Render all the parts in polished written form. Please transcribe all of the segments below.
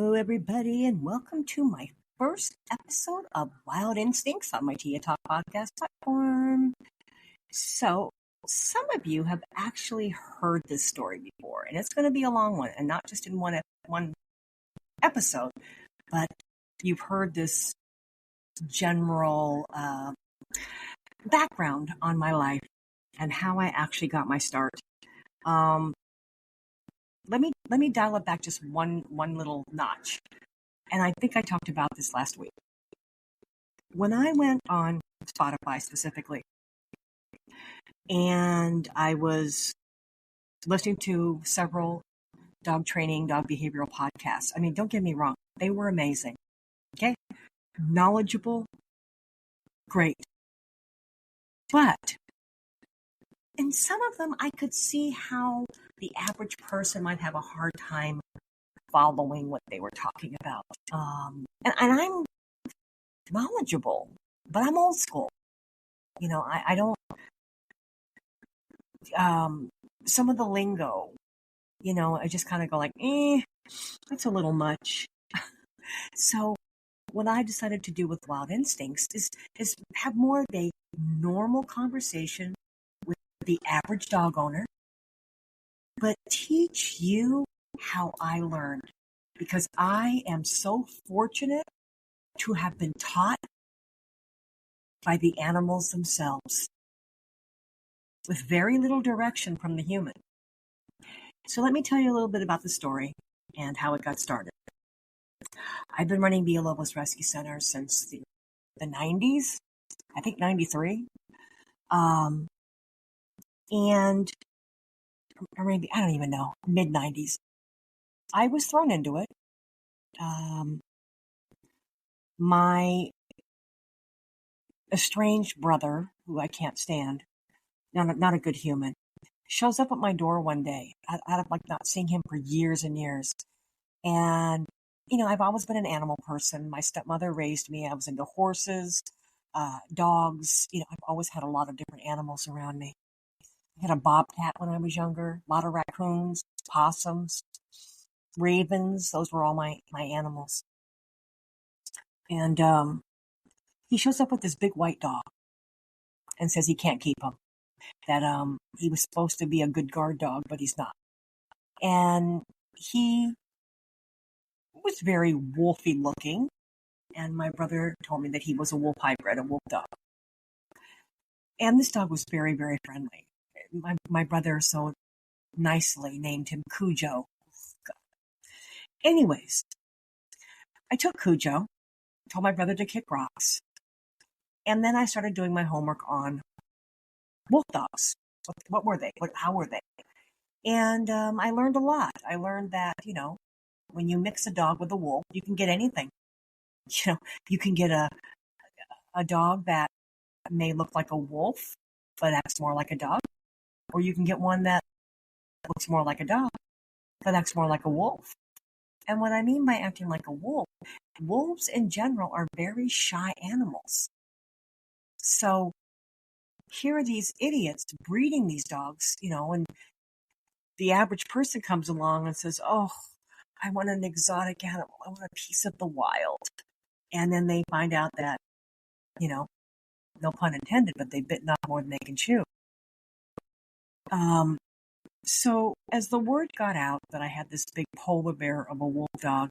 Hello, everybody, and welcome to my first episode of Wild Instincts on my Tia Talk podcast platform. So, some of you have actually heard this story before, and it's going to be a long one, and not just in one episode, but you've heard this general background on my life and how I actually got my start. Let me dial it back just one little notch. And I think I talked about this last week. When I went on Spotify specifically, and I was listening to several dog training, dog behavioral podcasts. I mean, don't get me wrong. They were amazing. Okay? Knowledgeable. Great. But in some of them, I could see how the average person might have a hard time following what they were talking about. And I'm knowledgeable, but I'm old school. You know, I don't, some of the lingo, you know, I just kind of go like, that's a little much. So what I decided to do with Wild Instincts is have more of a normal conversation with the average dog owner, but teach you how I learned, because I am so fortunate to have been taught by the animals themselves with very little direction from the human. So let me tell you a little bit about the story and how it got started. I've been running Villalobos Rescue Center since the 90s, I think 93. And or maybe, I don't even know, mid 90s. I was thrown into it. My estranged brother, who I can't stand, not a good human, shows up at my door one day out of like not seeing him for years and years. And, you know, I've always been an animal person. My stepmother raised me. I was into horses, dogs. You know, I've always had a lot of different animals around me. I had a bobcat when I was younger, a lot of raccoons, possums, ravens. Those were all my animals. And he shows up with this big white dog and says he can't keep him. That he was supposed to be a good guard dog, but he's not. And he was very wolfy looking. And my brother told me that he was a wolf hybrid, a wolf dog. And this dog was very, very friendly. My brother so nicely named him Cujo. Anyways, I took Cujo, told my brother to kick rocks, and then I started doing my homework on wolf dogs. What were they? How were they? And I learned a lot. I learned that, you know, when you mix a dog with a wolf, you can get anything. You know, you can get a dog that may look like a wolf, but acts more like a dog. Or you can get one that looks more like a dog, but acts more like a wolf. And what I mean by acting like a wolf, wolves in general are very shy animals. So here are these idiots breeding these dogs, you know, and the average person comes along and says, oh, I want an exotic animal. I want a piece of the wild. And then they find out that, you know, no pun intended, but they've bitten off more than they can chew. So as the word got out that I had this big polar bear of a wolf dog,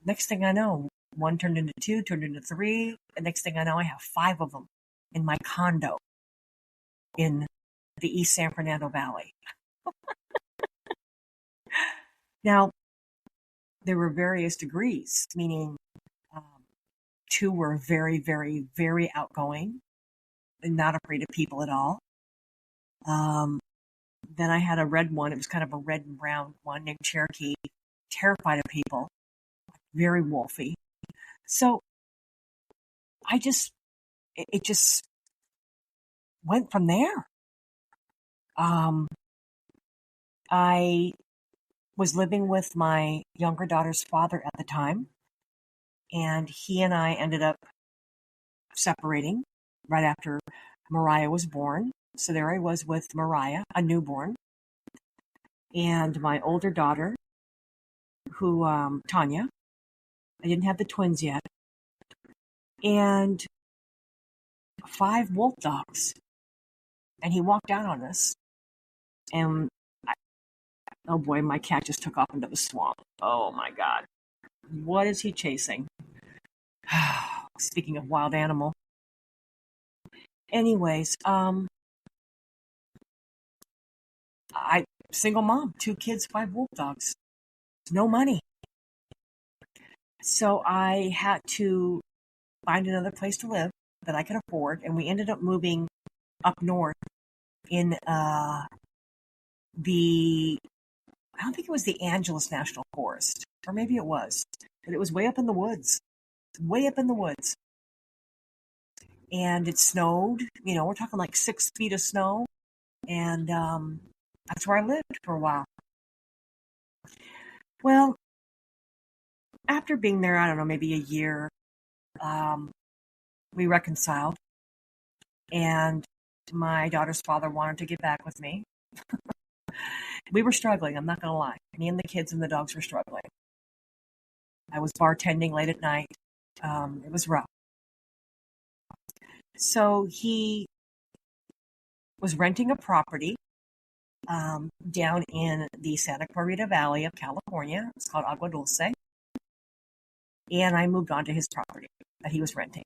next thing I know, one turned into two, turned into three. The next thing I know, I have 5 of them in my condo in the East San Fernando Valley. Now, there were various degrees, meaning 2 were very, very, very outgoing and not afraid of people at all. Then I had a red one. It was kind of a red and brown one named Cherokee, terrified of people, very wolfy. So it just went from there. I was living with my younger daughter's father at the time, and he and I ended up separating right after Mariah was born. So there I was with Mariah, a newborn, and my older daughter, Tanya. I didn't have the twins yet. And 5 wolf dogs. And he walked out on us. And, oh boy, my cat just took off into the swamp. Oh my God. What is he chasing? Speaking of wild animal. Anyways, single mom, 2 kids, 5 wolf dogs. No money. So I had to find another place to live that I could afford, and we ended up moving up north in I don't think it was the Angeles National Forest, or maybe it was, but it was way up in the woods. And it snowed, we're talking like 6 feet of snow, and that's where I lived for a while. Well, after being there, I don't know, maybe a year, we reconciled, and my daughter's father wanted to get back with me. We were struggling, I'm not going to lie. Me and the kids and the dogs were struggling. I was bartending late at night. It was rough. So he was renting a property down in the Santa Clarita Valley of California. It's called Agua Dulce. And I moved on to his property that he was renting.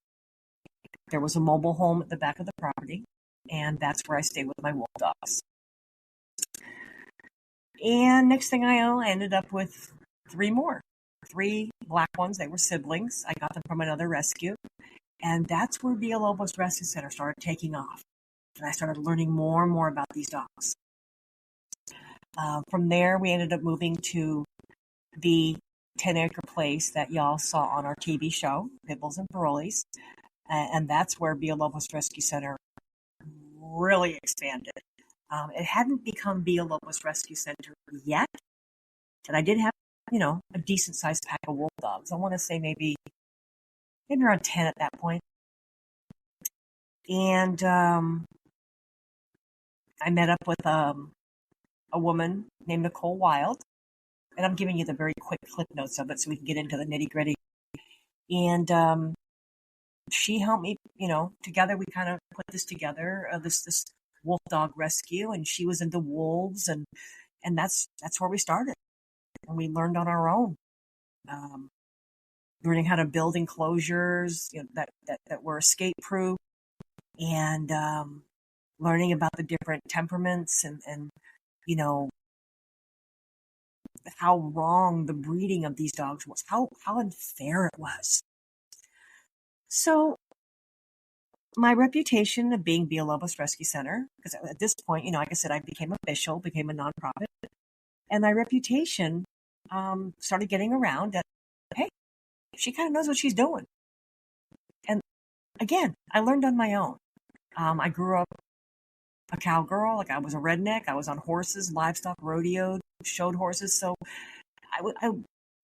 There was a mobile home at the back of the property, and that's where I stayed with my wolf dogs. And next thing I know, I ended up with 3 more. 3 black ones. They were siblings. I got them from another rescue. And that's where Villalobos Rescue Center started taking off. And I started learning more and more about these dogs. From there, we ended up moving to the 10-acre place that y'all saw on our TV show, Pibbles and Parolees. And that's where Villalobos Rescue Center really expanded. It hadn't become Villalobos Rescue Center yet, and I did have, a decent-sized pack of wolf dogs. I want to say maybe around 10 at that point. And I met up with a woman named Nicole Wild, and I'm giving you the very quick clip notes of it so we can get into the nitty-gritty. And she helped me, together we kind of put this together, this wolf dog rescue, and she was into wolves, and that's where we started. And we learned on our own, learning how to build enclosures that were escape proof, and learning about the different temperaments and how wrong the breeding of these dogs was, how unfair it was. So my reputation of being Villalobos Rescue Center, because at this point, like I said, I became official, became a nonprofit, and my reputation started getting around that, hey, she kind of knows what she's doing. And again, I learned on my own. I grew up a cowgirl, like I was a redneck. I was on horses, livestock, rodeoed, showed horses. So I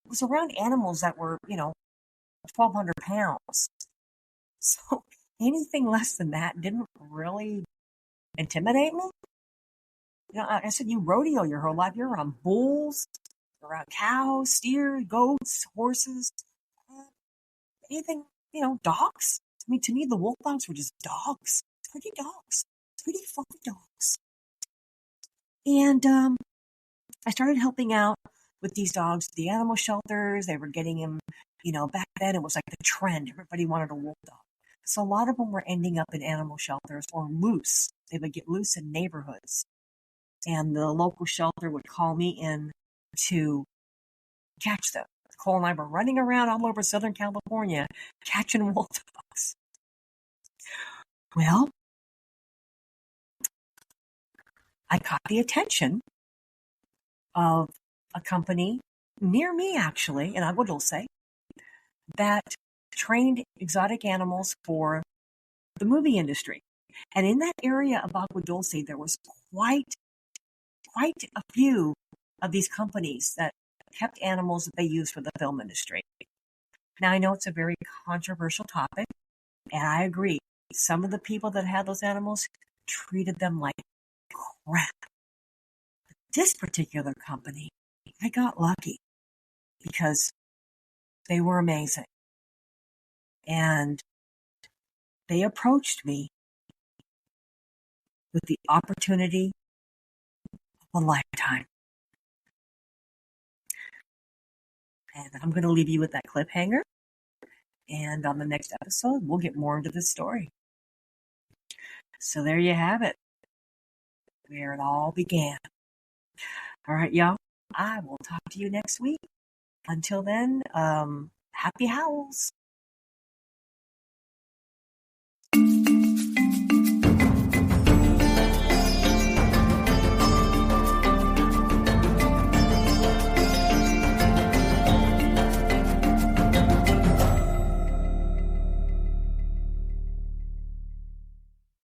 was around animals that were, 1,200 pounds. So anything less than that didn't really intimidate me. I said, you rodeo your whole life. You're around bulls, you're around cows, steers, goats, horses, anything, dogs. I mean, to me, the wolf dogs were just dogs. Pretty dogs. Pretty fucking dogs. And I started helping out with these dogs at the animal shelters. They were getting them, back then it was like the trend. Everybody wanted a wolf dog. So a lot of them were ending up in animal shelters or loose. They would get loose in neighborhoods. And the local shelter would call me in to catch them. Nicole and I were running around all over Southern California catching wolf dogs. Well, I caught the attention of a company near me, actually, in Agua Dulce, that trained exotic animals for the movie industry. And in that area of Agua Dulce, there was quite a few of these companies that kept animals that they used for the film industry. Now, I know it's a very controversial topic, and I agree. Some of the people that had those animals treated them like crap. This particular company, I got lucky. because they were amazing. And they approached me with the opportunity of a lifetime. And I'm going to leave you with that cliffhanger. And on the next episode, we'll get more into this story. So there you have it, where it all began. All right, y'all. I will talk to you next week. Until then, happy howls.